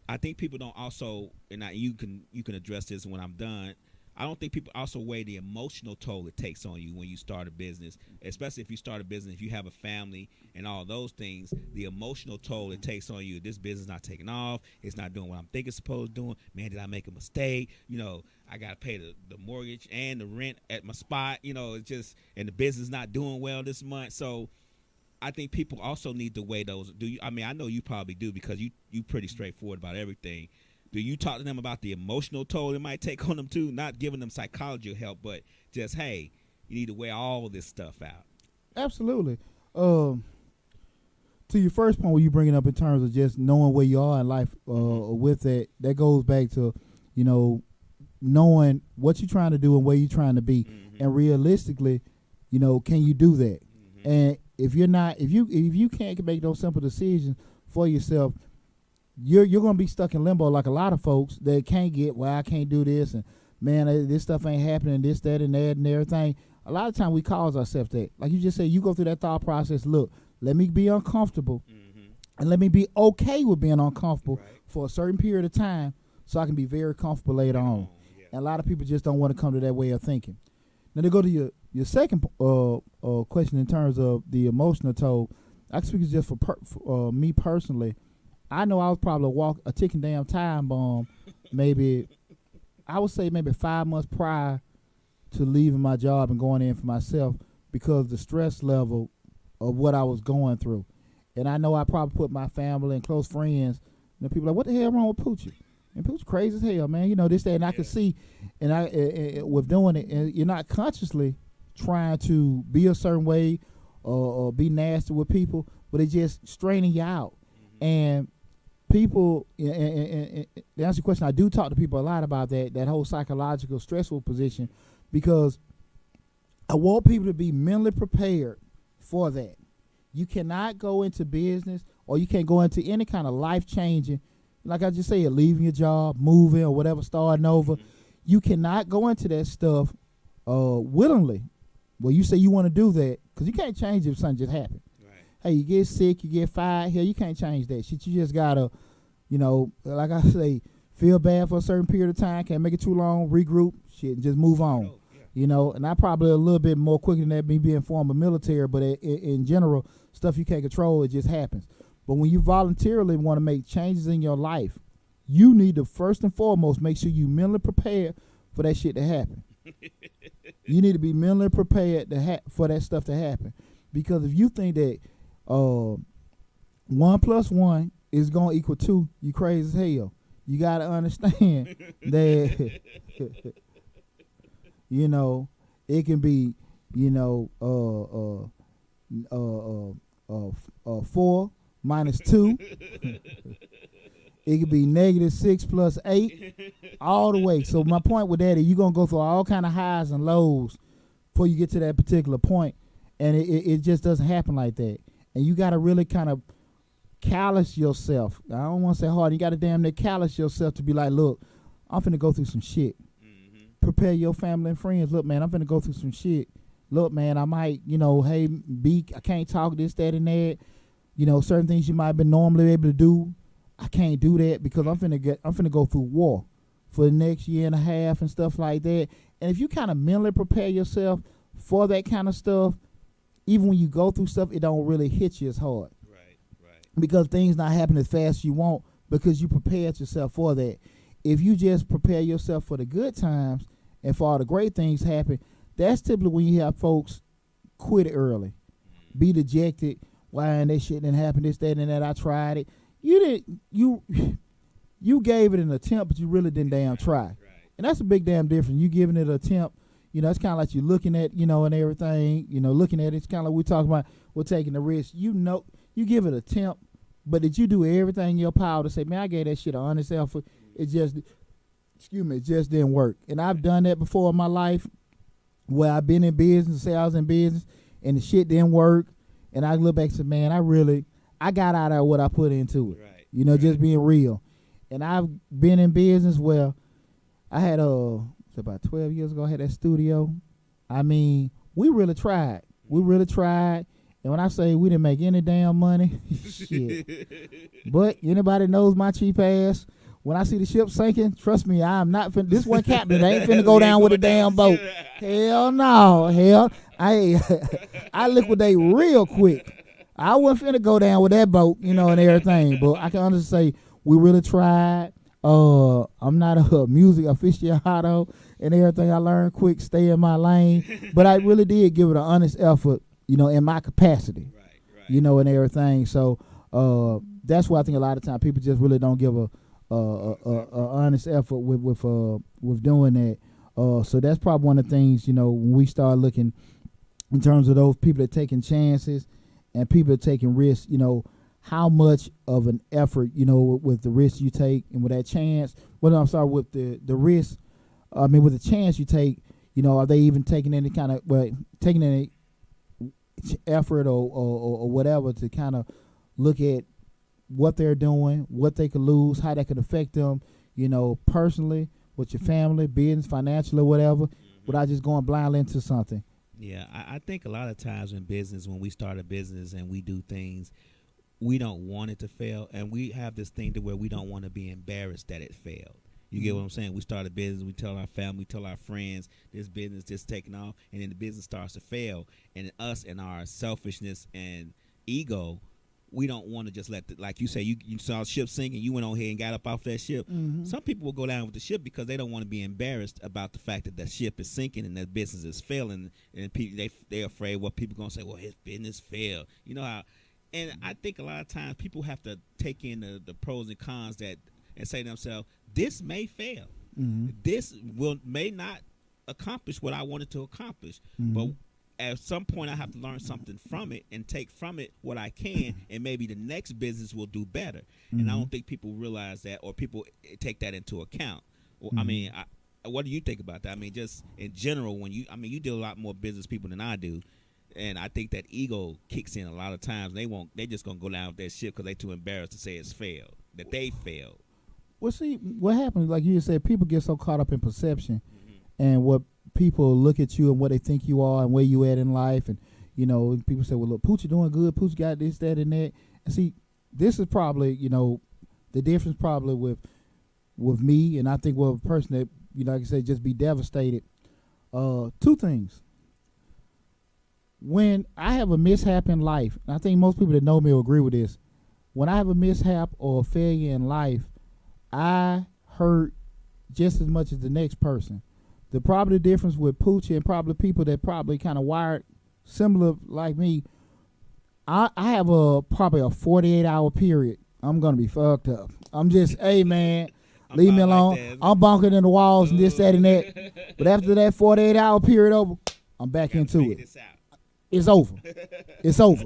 S2: I think people don't also, and you can address this when I'm done. I don't think people also weigh the emotional toll it takes on you when you start a business, especially if you start a business, if you have a family and all those things, the emotional toll it takes on you. This business not taking off. It's not doing what I'm thinking it's supposed to doing. Man, did I make a mistake? You know, I got to pay the mortgage and the rent at my spot. You know, it's just, and the business not doing well this month. So I think people also need to weigh those. Do you? I mean, I know you probably do because you pretty straightforward about everything. Do you talk to them about the emotional toll it might take on them too? Not giving them psychological help, but just, hey, you need to weigh all this stuff out.
S1: Absolutely. To your first point, where you bring it up in terms of just knowing where you are in life, with that goes back to, you know, knowing what you're trying to do and where you're trying to be, and realistically, you know, can you do that? And if you're not, if you can't make those simple decisions for yourself, you're going to be stuck in limbo like a lot of folks that can't get, well, I can't do this, and man, this stuff ain't happening, this, that, and that, and everything. A lot of times we cause ourselves that. Like you just said, you go through that thought process, look, let me be uncomfortable, and let me be okay with being uncomfortable for a certain period of time so I can be very comfortable later on. Yeah. And a lot of people just don't want to come to that way of thinking. Now, to go to your second question in terms of the emotional toll, I can speak just for me personally. I know I was probably a ticking damn time bomb, maybe, I would say maybe 5 months prior to leaving my job and going in for myself because of the stress level of what I was going through. And I know I probably put my family and close friends, and people like, what the hell wrong with Poochie? And Poochie crazy as hell, man. You know, this, that, and I could see, and with doing it, and you're not consciously trying to be a certain way or be nasty with people, but it's just straining you out. And people, and to answer your question, I do talk to people a lot about that whole psychological stressful position, because I want people to be mentally prepared for that. You cannot go into business, or you can't go into any kind of life-changing, like I just said, leaving your job, moving, or whatever, starting over. You cannot go into that stuff willingly. Well, you say you want to do that, because you can't change it if something just happened. Hey, you get sick, you get fired. Hell, you can't change that shit. You just gotta, you know, like I say, feel bad for a certain period of time. Can't make it too long. Regroup, shit, and just move on. You know, and I probably a little bit more quicker than that, me being former military. But in general, stuff you can't control, it just happens. But when you voluntarily want to make changes in your life, you need to first and foremost make sure you mentally prepared for that shit to happen. You need to be mentally prepared for that stuff to happen, because if you think that 1 + 1 is gonna equal 2, you crazy as hell. You gotta understand that you know, it can be, you know, 4 minus 2. It could be -6 + 8, all the way. So my point with that is you're gonna go through all kind of highs and lows before you get to that particular point, and it just doesn't happen like that. And you got to really kind of callous yourself. I don't want to say hard. You got to damn near callous yourself to be like, look, I'm finna go through some shit. Prepare your family and friends. Look, man, I'm finna go through some shit. Look, man, I might, you know, hey, I can't talk this, that, and that. You know, certain things you might have been normally able to do, I can't do that because I'm finna go through war for the next year and a half and stuff like that. And if you kind of mentally prepare yourself for that kind of stuff, even when you go through stuff, it don't really hit you as hard. Right. Because things not happen as fast as you want because you prepared yourself for that. If you just prepare yourself for the good times and for all the great things happen, that's typically when you have folks quit early, be dejected. Why ain't that shit didn't happen, this, that, and that, I tried it. You gave it an attempt, but you really didn't damn try. Right. And that's a big damn difference. You giving it an attempt. You know, it's kind of like you're looking at, you know, and everything, you know, looking at it. It's kind of like we're talking about, we're taking the risk. You know, you give it an attempt, but did you do everything in your power to say, man, I gave that shit an honest effort. It just didn't work. And I've done that before in my life where I've been in business, say I was in business, and the shit didn't work. And I look back and say, man, I got out of what I put into it. Right. You know, just being real. And I've been in business where I had about 12 years ago, I had that studio. I mean, we really tried. And when I say we didn't make any damn money, shit. But anybody knows my cheap ass, when I see the ship sinking, trust me, I'm not finna, this one captain. I ain't finna go down with a damn boat. Hell no, hell, I liquidate real quick. I wasn't finna go down with that boat, and everything. But I can honestly say we really tried. I'm not a music aficionado and everything. I learned quick, stay in my lane. But I really did give it an honest effort, in my capacity,
S2: right.
S1: And everything. So that's why I think a lot of times people just really don't give a honest effort with doing that. So that's probably one of the things, when we start looking in terms of those people that are taking chances and people that are taking risks, how much of an effort, with the risk you take and with that chance, with the risk, with the chance you take, are they even taking any kind of, taking any effort or whatever to kind of look at what they're doing, what they could lose, how that could affect them, personally, with your family, business, financially, whatever, without just going blindly into something.
S2: Yeah, I think a lot of times in business, when we start a business and we do things, we don't want it to fail, and we have this thing to where we don't want to be embarrassed that it failed. You get what I'm saying? We start a business, we tell our family, we tell our friends, this business just taking off, and then the business starts to fail, and us and our selfishness and ego, we don't want to just let like you say, you saw a ship sinking, you went on here and got up off that ship. Some people will go down with the ship because they don't want to be embarrassed about the fact that the ship is sinking and their business is failing, and people they're afraid what people gonna say. Well, his business failed. You know how, and I think a lot of times people have to take in the pros and cons and say to themselves, this may fail, this may not accomplish what I wanted to accomplish, but at some point I have to learn something from it and take from it what I can, and maybe the next business will do better. And I don't think people realize that, or people take that into account. Well, I mean, what do you think about that? I mean, just in general, when you deal a lot more business people than I do, and I think that ego kicks in a lot of times. They just gonna go down with that shit because they too embarrassed to say it's failed, that they failed.
S1: Well, see, what happens, like you said, people get so caught up in perception and what people look at you and what they think you are and where you at in life, and people say, well, look, Pooch, you doing good, Pooch got this, that, and that. And see, this is probably the difference probably with me, and I think with a person that like I said, just be devastated. Two things. When I have a mishap in life, and I think most people that know me will agree with this, when I have a mishap or a failure in life, I hurt just as much as the next person. The probably difference with Poochie and probably people that probably kind of wired similar like me, I have probably a 48-hour period. I'm gonna be fucked up. I'm just, hey man, leave me alone. Like I'm bonking in the walls and this, that, and that. But after that 48-hour period over, I'm back into it. It's over. It's over.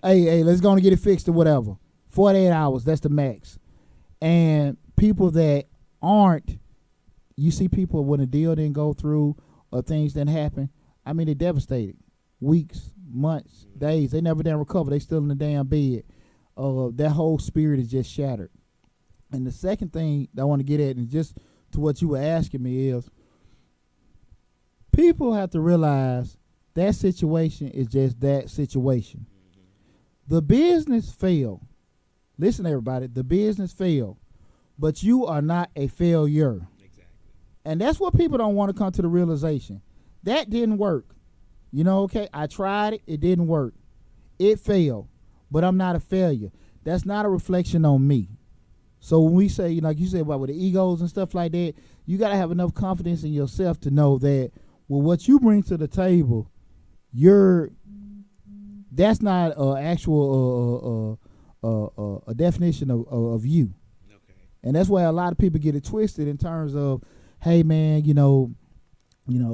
S1: Hey, let's go and get it fixed or whatever. 48 hours, that's the max. And people that aren't, you see people when a deal didn't go through or things didn't happen, I mean, they're devastated. Weeks, months, days. They never done recover. They still in the damn bed. That whole spirit is just shattered. And the second thing that I want to get at, and just to what you were asking me, is people have to realize that situation is just that situation. The business failed. Listen, everybody, the business failed, but you are not a failure.
S2: Exactly.
S1: And that's what people don't want to come to the realization. That didn't work. Okay, I tried it. It didn't work. It failed, but I'm not a failure. That's not a reflection on me. So when we say, like you said, about with the egos and stuff like that, you got to have enough confidence in yourself to know that, well, what you bring to the table, that's not an actual a definition of you.
S2: Okay.
S1: And that's why a lot of people get it twisted in terms of, hey man,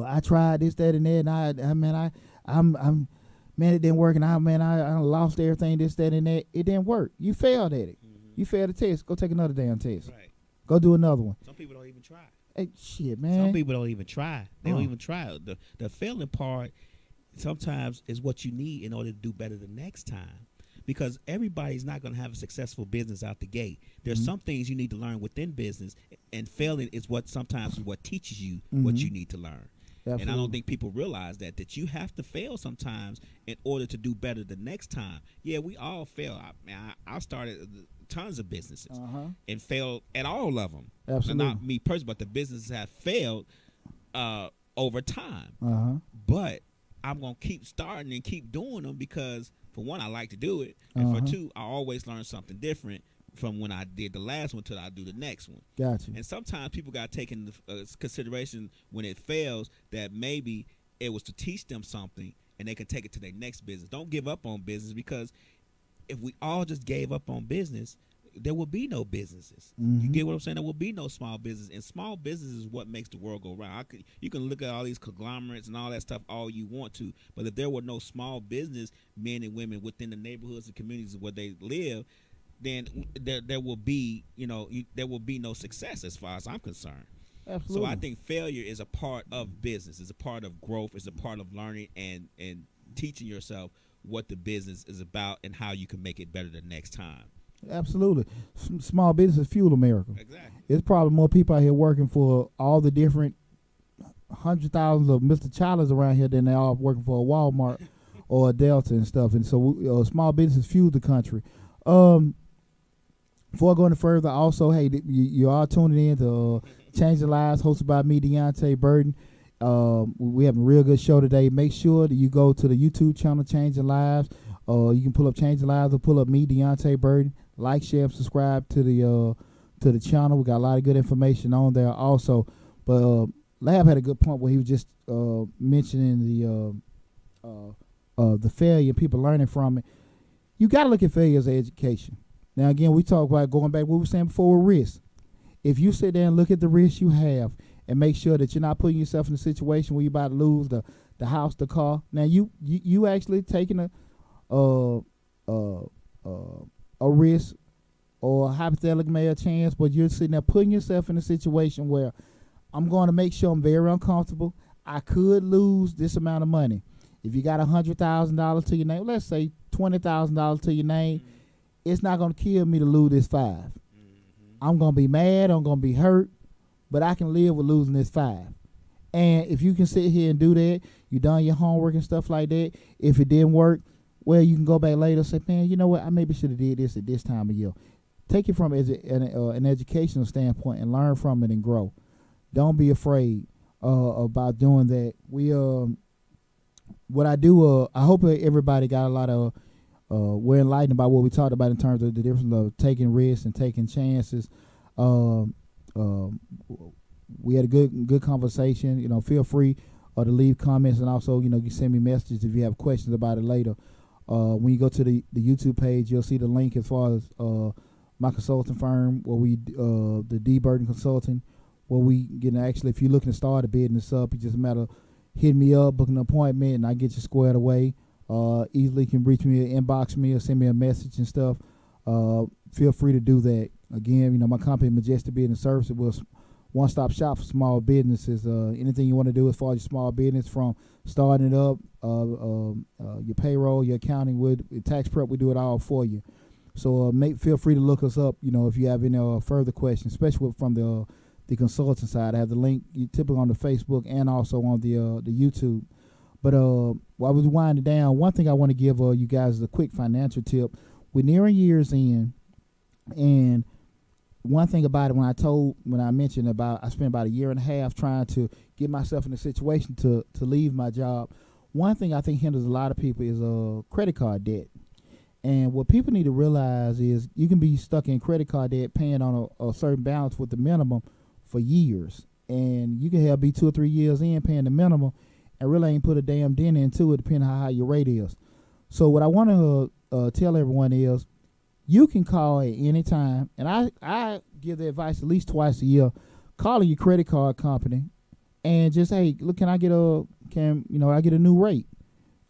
S1: I tried this, that, and that, and I'm man, it didn't work, and I lost everything, this, that, and that. It didn't work. You failed at it. You failed the test. Go take another damn test.
S2: Right.
S1: Go do another one.
S2: Some people don't even try.
S1: Hey, shit, man.
S2: Some people don't even try. They don't even try. The failing part sometimes is what you need in order to do better the next time. Because everybody's not going to have a successful business out the gate. There's some things you need to learn within business, and failing is what teaches you what you need to learn. Absolutely. And I don't think people realize that you have to fail sometimes in order to do better the next time. Yeah, we all fail. I started tons of businesses
S1: Uh-huh.
S2: and failed at all of them.
S1: Absolutely.
S2: Not me personally, but the businesses have failed over time.
S1: Uh-huh.
S2: But I'm gonna keep starting and keep doing them because, for one, I like to do it, and for two, I always learn something different from when I did the last one till I do the next one.
S1: Gotcha.
S2: And sometimes people got to take into consideration when it fails that maybe it was to teach them something, and they can take it to their next business. Don't give up on business, because if we all just gave up on business, there will be no businesses. You get what I'm saying? There will be no small business, and small business is what makes the world go round. You can look at all these conglomerates and all that stuff all you want to, but if there were no small business men and women within the neighborhoods and communities where they live, then there will be, there will be no success as far as I'm concerned.
S1: Absolutely.
S2: So I think failure is a part of business. It's a part of growth. It's a part of learning and teaching yourself what the business is about and how you can make it better the next time.
S1: Absolutely. Small business fuel America.
S2: Exactly.
S1: There's probably more people out here working for all the different hundred thousands of Mr. Childers around here than they are working for a Walmart or a Delta and stuff. And so small business fuel the country. Before I go any further, also, hey, you are tuning in to Change the Lives, hosted by me, Deonte Burden. We have a real good show today. Make sure that you go to the YouTube channel, Change the Lives. You can pull up Change the Lives or pull up me, Deonte Burden. Like, share, and subscribe to the channel. We got a lot of good information on there also. But Lab had a good point where he was just mentioning the failure, people learning from it. You got to look at failure as education. Now, again, we talk about going back to what we were saying before with risk. If you sit there and look at the risks you have and make sure that you're not putting yourself in a situation where you're about to lose the house, the car. Now, you actually taking a risk or hypothetically may a chance, but you're sitting there putting yourself in a situation where I'm going to make sure I'm very uncomfortable. I could lose this amount of money. If you got $100,000 to your name, let's say $20,000 to your name, it's not going to kill me to lose this $5,000. I'm going to be mad. I'm going to be hurt, but I can live with losing this $5,000. And if you can sit here and do that, you done your homework and stuff like that. If it didn't work, well, you can go back later and say, man, you know what? I maybe should have did this at this time of year. Take it from an educational standpoint and learn from it and grow. Don't be afraid about doing that. What I do, I hope everybody got a lot of, we're enlightened about what we talked about in terms of the difference of taking risks and taking chances. We had a good conversation. Feel free to leave comments, and also, you send me messages if you have questions about it later. When you go to the YouTube page, you'll see the link as far as my consulting firm, where we the D Burden Consulting, where we actually, if you're looking to start a business up, it's just a matter of hitting me up, booking an appointment, and I get you squared away. Easily can reach me, inbox me, or send me a message and stuff. Feel free to do that. Again, my company, Majestic Business Services, was one-stop shop for small businesses. Anything you want to do as far as your small business, from starting it up, your payroll, your accounting, your tax prep, we do it all for you. So feel free to look us up, if you have any further questions, especially from the consulting side. I have the link typically on the Facebook and also on the YouTube. But while I was winding down, one thing I want to give you guys is a quick financial tip. We're nearing year's end, and one thing about it, when I mentioned about I spent about a year and a half trying to get myself in a situation to leave my job. One thing I think hinders a lot of people is credit card debt. And what people need to realize is you can be stuck in credit card debt paying on a certain balance with the minimum for years. And you can be 2 or 3 years in paying the minimum and really ain't put a damn dent into it, depending on how high your rate is. So what I want to tell everyone is you can call at any time, and I give the advice at least twice a year. Call your credit card company and just, hey, look, can I get a new rate?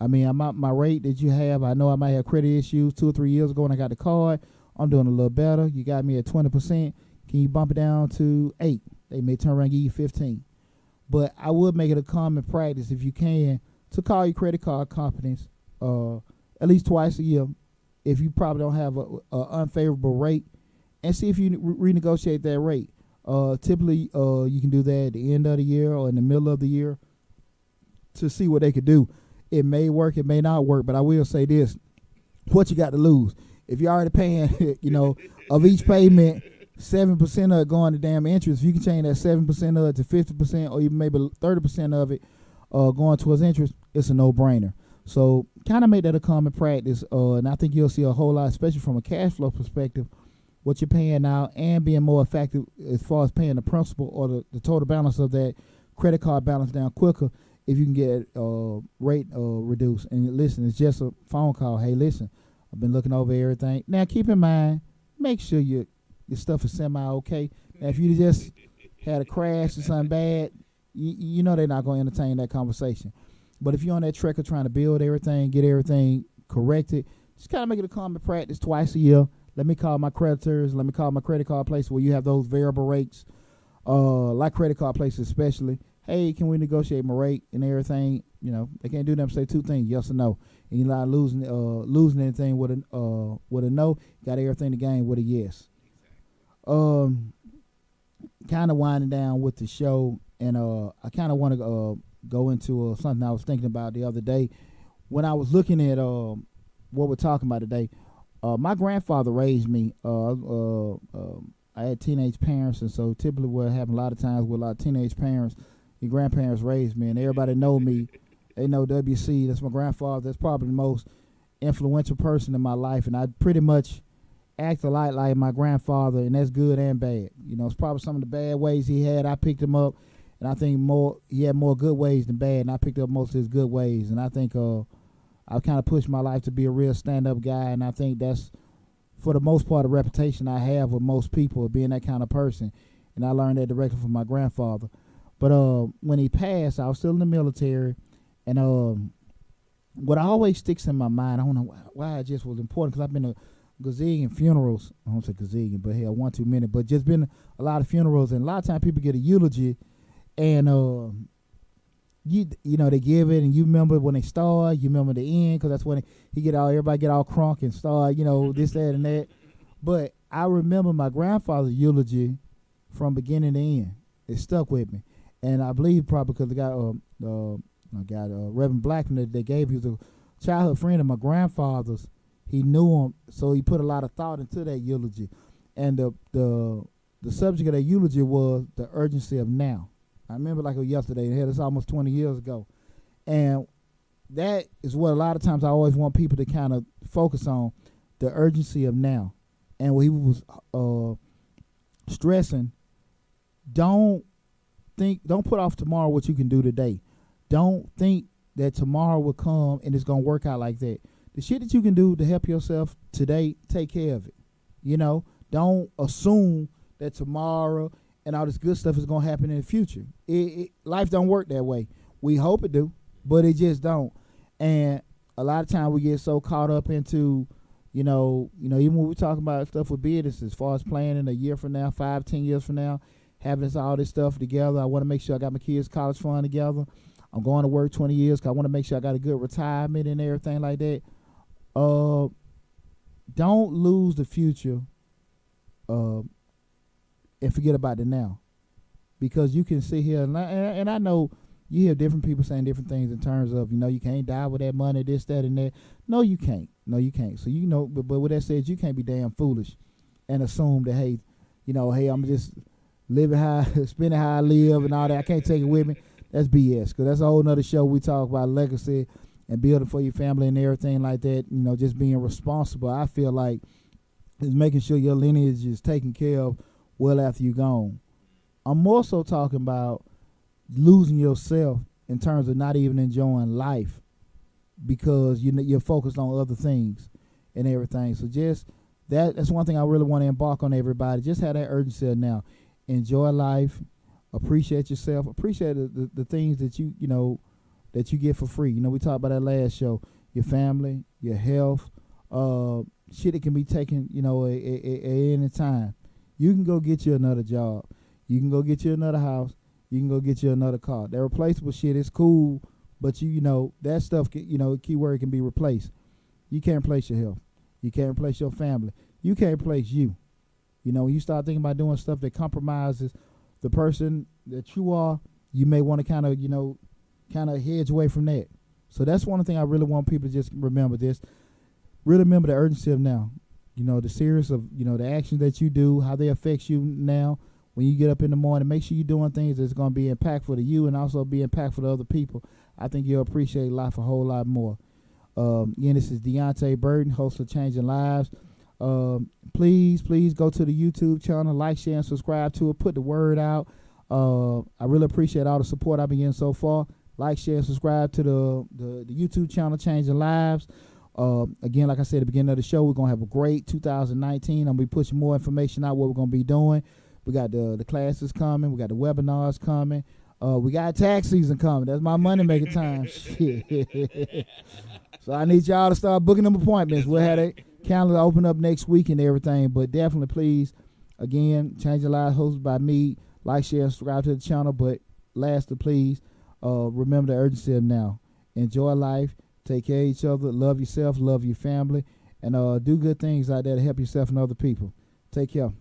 S1: I mean, my rate that you have, I know I might have credit issues 2 or 3 years ago when I got the card. I'm doing a little better. You got me at 20%. Can you bump it down to 8? They may turn around and give you 15. But I would make it a common practice, if you can, to call your credit card companies at least twice a year if you probably don't have a unfavorable rate, and see if you renegotiate that rate. Typically, you can do that at the end of the year or in the middle of the year to see what they could do. It may work, it may not work, but I will say this. What you got to lose? if you're already paying, of each payment, 7% of it going to damn interest. If you can change that 7% of it to 50%, or even maybe 30% of it going towards interest, it's a no-brainer. So kind of make that a common practice, and I think you'll see a whole lot, especially from a cash flow perspective, what you're paying now and being more effective as far as paying the principal or the total balance of that credit card balance down quicker if you can get rate reduced. And listen, it's just a phone call. Hey, listen, I've been looking over everything. Now, keep in mind, make sure your stuff is semi-okay. Now, if you just had a crash or something bad, you know they're not going to entertain that conversation. But if you're on that trek of trying to build everything, get everything corrected, just kind of make it a common practice twice a year. Let me call my creditors. Let me call my credit card place where you have those variable rates, like credit card places especially. Hey, can we negotiate my rate and everything? They can't do them. Say two things, yes or no. And you're not losing anything with a no. Got everything to gain with a yes. Kind of winding down with the show, and I kind of want to go into something I was thinking about the other day when I was looking at what we're talking about today. My grandfather raised me. I had teenage parents, and so typically what happened a lot of times with a lot of teenage parents, your grandparents raised me, and everybody know me. They know WC. That's my grandfather. That's probably the most influential person in my life, and I pretty much act a lot like my grandfather, and that's good and bad. It's probably some of the bad ways he had. I picked him up, and I think he had more good ways than bad, and I picked up most of his good ways. And I think I've kind of pushed my life to be a real stand-up guy, and I think that's, for the most part, a reputation I have with most people of being that kind of person. And I learned that directly from my grandfather. But when he passed, I was still in the military, and what always sticks in my mind, I don't know why it just was important, because I've been to gazillion funerals. I don't say gazillion, but hell, one too many. But just been a lot of funerals, and a lot of times people get a eulogy, and they give it, and you remember when they start, you remember the end, because that's when everybody get all crunk and start, this, that, and that. But I remember my grandfather's eulogy from beginning to end. It stuck with me, and I believe probably because the guy, Reverend Blackman, they gave, he was a childhood friend of my grandfather's. He knew him, so he put a lot of thought into that eulogy, and the subject of that eulogy was the urgency of now. I remember like it was yesterday. It's almost 20 years ago. And that is what a lot of times I always want people to kind of focus on, the urgency of now. And what he was stressing, don't put off tomorrow what you can do today. Don't think that tomorrow will come and it's going to work out like that. The shit that you can do to help yourself today, take care of it. Don't assume that tomorrow and all this good stuff is going to happen in the future. Life don't work that way. We hope it do, but it just don't. And a lot of times we get so caught up into, even when we talk about stuff with business, as far as planning a year from now, 5, 10 years from now, having all this stuff together. I want to make sure I got my kids' college fund together. I'm going to work 20 years because I want to make sure I got a good retirement and everything like that. Don't lose the future and forget about the now, because you can sit here and I know you hear different people saying different things in terms of, you can't die with that money, this, that, and that. No, you can't. So, but with that said, you can't be damn foolish and assume that, hey, I'm just living how, spending how I live and all that. I can't take it with me. That's BS, because that's a whole nother show. We talk about legacy and building for your family and everything like that. Just being responsible, I feel like, is making sure your lineage is taken care of well after you're gone. I'm more so talking about losing yourself in terms of not even enjoying life because you're focused on other things and everything. So just that's one thing I really want to embark on everybody. Just have that urgency of now. Enjoy life. Appreciate yourself. Appreciate the things that that you get for free. We talked about that last show. Your family, your health, shit that can be taken, at any time. You can go get you another job. You can go get you another house. You can go get you another car. That replaceable shit is cool, but that stuff, keyword can be replaced. You can't replace your health. You can't replace your family. You can't replace you. When you start thinking about doing stuff that compromises the person that you are, you may want to kind of hedge away from that. So that's one thing I really want people to just remember this. Really remember the urgency of now. the series of the actions that you do, how they affects you now. When you get up in the morning, make sure you're doing things that's going to be impactful to you and also be impactful to other people. I think you'll appreciate life a whole lot more. Again, this is Deonte Burden, host of Changing Lives. Please go to the YouTube channel, like, share, and subscribe to it. Put the word out. I really appreciate all the support I've been getting so far. Like, share, and subscribe to the YouTube channel, Changing Lives. Again, like I said at the beginning of the show, we're going to have a great 2019. I'm going to be pushing more information out what we're going to be doing. We got the classes coming. We got the webinars coming. We got tax season coming. That's my money making time. So I need y'all to start booking them appointments. We'll have that calendar open up next week and everything. But definitely, please, again, Changing Lives hosted by me. Like, share, and subscribe to the channel. But lastly, please, remember the urgency of now. Enjoy life. Take care of each other. Love yourself. Love your family. And do good things out there to help yourself and other people. Take care.